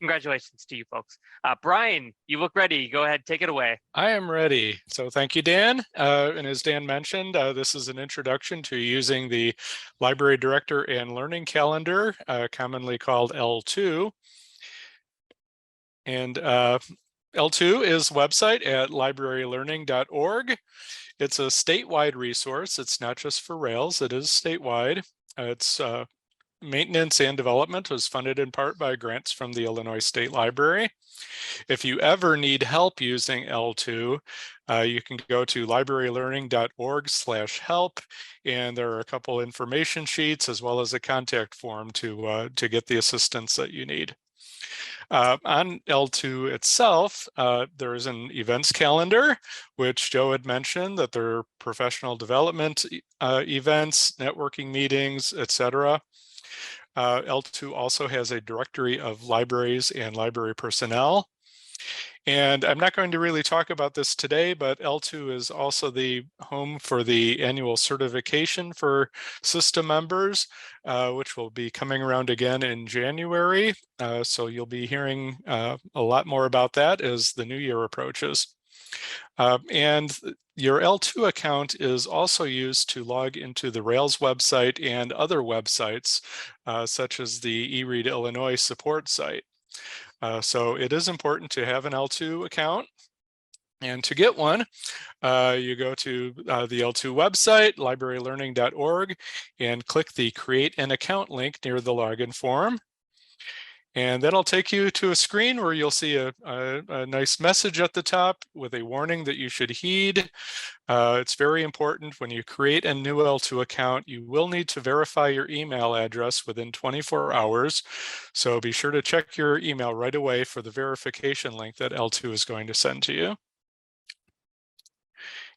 Congratulations to you folks. Brian, you look ready. Go ahead, take it away. I am ready. So thank you, Dan. And as Dan mentioned, this is an introduction to using the Library Director and Learning Calendar, commonly called L2. And L2 is website at librarylearning.org. It's a statewide resource. It's not just for Rails, it is statewide. It's maintenance and development was funded in part by grants from the Illinois State Library. If you ever need help using L2, you can go to librarylearning.org/help, and there are a couple information sheets as well as a contact form to get the assistance that you need. On L2 itself, there is an events calendar, which Joe had mentioned that there are professional development events, networking meetings, etc. L2 also has a directory of libraries and library personnel. And I'm not going to really talk about this today, but L2 is also the home for the annual certification for system members, which will be coming around again in January. So you'll be hearing a lot more about that as the new year approaches. And your L2 account is also used to log into the Rails website and other websites, such as the eRead Illinois support site. So it is important to have an L2 account. And to get one, you go to the L2 website, librarylearning.org, and click the Create an Account link near the login form. And that'll take you to a screen where you'll see a nice message at the top with a warning that you should heed. It's very important when you create a new L2 account, you will need to verify your email address within 24 hours. So be sure to check your email right away for the verification link that L2 is going to send to you.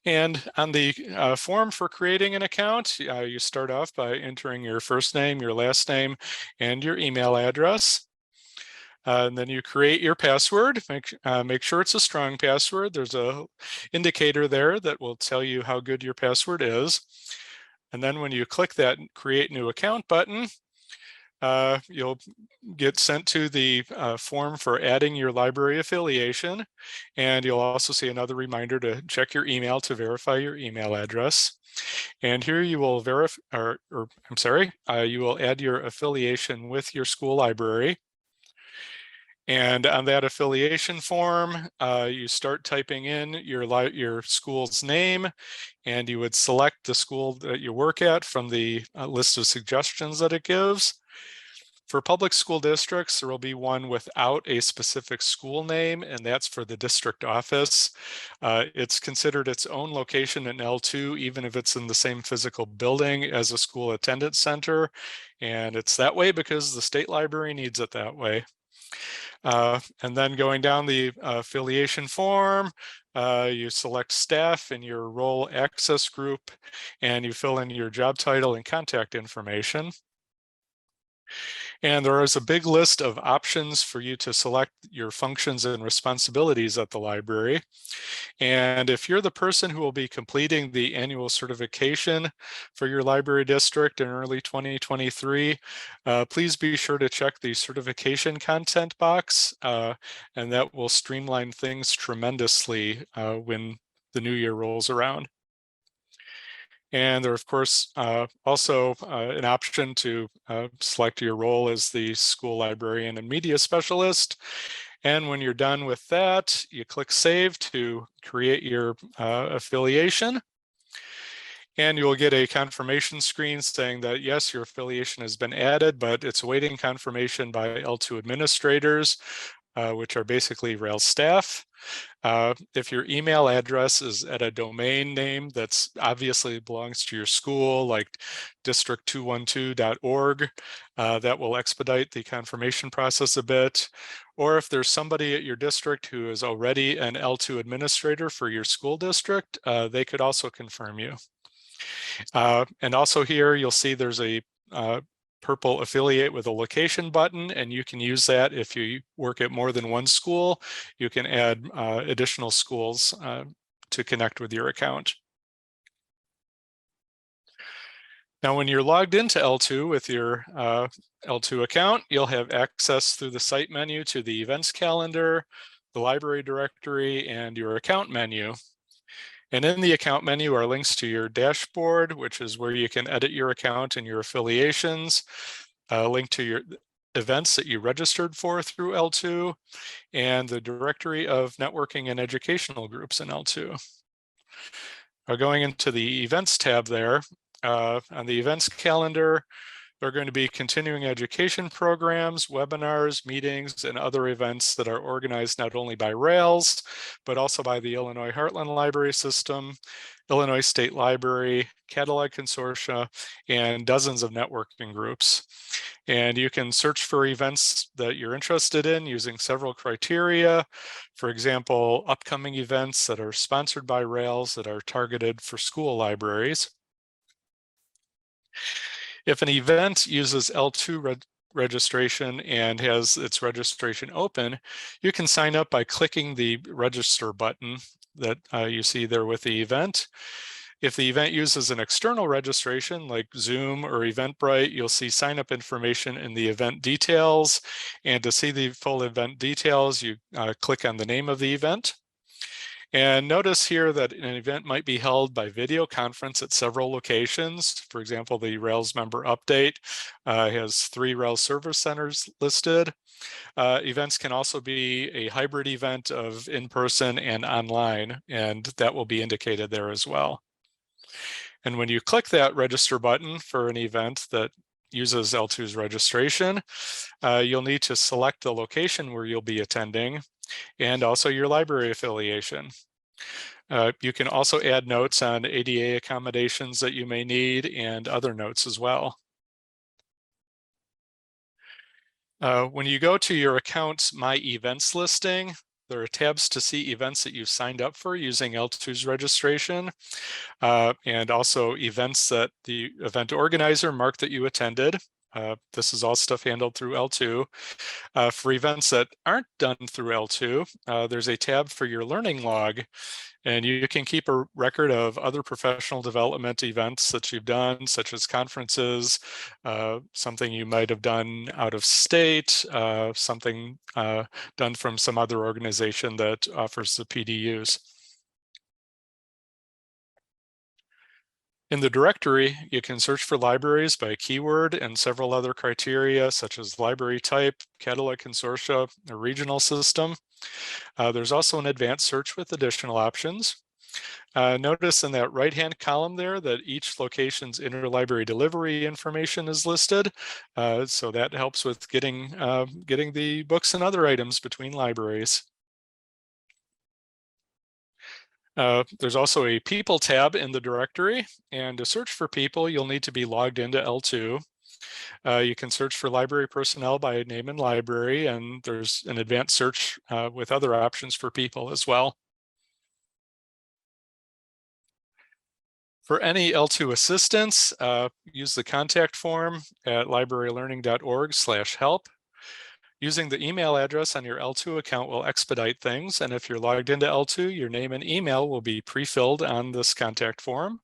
And on the form for creating an account, you start off by entering your first name, your last name, and your email address. And then you create your password. Make sure it's a strong password. There's a indicator there that will tell you how good your password is. And then when you click that Create New Account button, you'll get sent to the form for adding your library affiliation. And you'll also see another reminder to check your email to verify your email address. And here you will you will add your affiliation with your school library. And on that affiliation form, you start typing in your school's name, and you would select the school that you work at from the list of suggestions that it gives. For public school districts, there will be one without a specific school name, and that's for the district office. It's considered its own location in L2, even if it's in the same physical building as a school attendance center. And it's that way because the state library needs it that way. And then going down the affiliation form, you select staff in your role access group, and you fill in your job title and contact information. And there is a big list of options for you to select your functions and responsibilities at the library. And if you're the person who will be completing the annual certification for your library district in early 2023, please be sure to check the certification content box, and that will streamline things tremendously when the new year rolls around. And there, of course, also an option to select your role as the school librarian and media specialist. And when you're done with that, you click Save to create your affiliation. And you'll get a confirmation screen saying that, yes, your affiliation has been added, but it's awaiting confirmation by L2 administrators, which are basically Rails staff. If your email address is at a domain name that's obviously belongs to your school, like district212.org, that will expedite the confirmation process a bit. Or if there's somebody at your district who is already an L2 administrator for your school district, they could also confirm you. And also here, you'll see there's a purple affiliate with a location button, and you can use that if you work at more than one school. You can add additional schools to connect with your account. Now, when you're logged into L2 with your L2 account, you'll have access through the site menu to the events calendar, the library directory, and your account menu. And in the account menu are links to your dashboard, which is where you can edit your account and your affiliations, a link to your events that you registered for through L2, and the directory of networking and educational groups in L2. Going into the events tab there, on the events calendar, there are going to be continuing education programs, webinars, meetings, and other events that are organized not only by Rails, but also by the Illinois Heartland Library System, Illinois State Library, Catalog Consortia, and dozens of networking groups. And you can search for events that you're interested in using several criteria. For example, upcoming events that are sponsored by Rails that are targeted for school libraries. If an event uses L2 registration and has its registration open, you can sign up by clicking the register button that you see there with the event. If the event uses an external registration like Zoom or Eventbrite, you'll see sign up information in the event details. And to see the full event details, you click on the name of the event. And notice here that an event might be held by video conference at several locations. For example, the Rails member update has 3 Rails service centers listed. Events can also be a hybrid event of in-person and online, and that will be indicated there as well. And when you click that register button for an event that uses L2's registration, you'll need to select the location where you'll be attending and also your library affiliation. You can also add notes on ADA accommodations that you may need and other notes as well. When you go to your account's My Events listing, there are tabs to see events that you've signed up for using L2's registration, and also events that the event organizer marked that you attended. This is all stuff handled through L2. For events that aren't done through L2, there's a tab for your learning log, and you can keep a record of other professional development events that you've done, such as conferences, something you might have done out of state, something done from some other organization that offers the PDUs. In the directory, you can search for libraries by keyword and several other criteria, such as library type, catalog consortia, or regional system. There's also an advanced search with additional options. Notice in that right-hand column there that each location's interlibrary delivery information is listed. So that helps with getting the books and other items between libraries. There's also a people tab in the directory, and to search for people, you'll need to be logged into L2. You can search for library personnel by name and library, and there's an advanced search with other options for people as well. For any L2 assistance, use the contact form at librarylearning.org/help. Using the email address on your L2 account will expedite things, and if you're logged into L2, your name and email will be pre-filled on this contact form,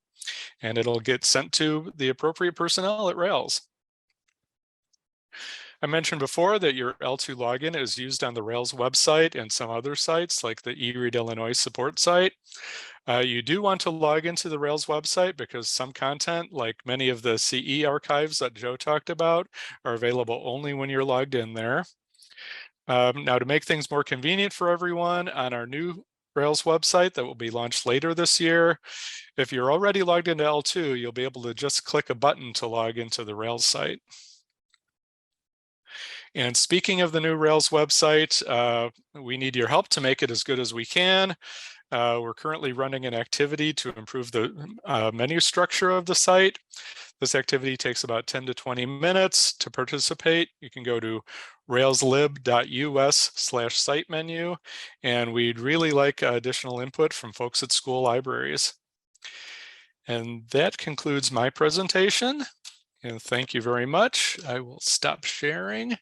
and it'll get sent to the appropriate personnel at Rails. I mentioned before that your L2 login is used on the Rails website and some other sites like the eRead Illinois support site. You do want to log into the Rails website because some content, like many of the CE archives that Joe talked about, are available only when you're logged in there. Now, to make things more convenient for everyone, on our new Rails website that will be launched later this year, if you're already logged into L2, you'll be able to just click a button to log into the Rails site. And speaking of the new Rails website, we need your help to make it as good as we can. We're currently running an activity to improve the menu structure of the site. This activity takes about 10 to 20 minutes. To participate, you can go to railslib.us/site menu, and we'd really like additional input from folks at school libraries. And that concludes my presentation, and thank you very much. I will stop sharing.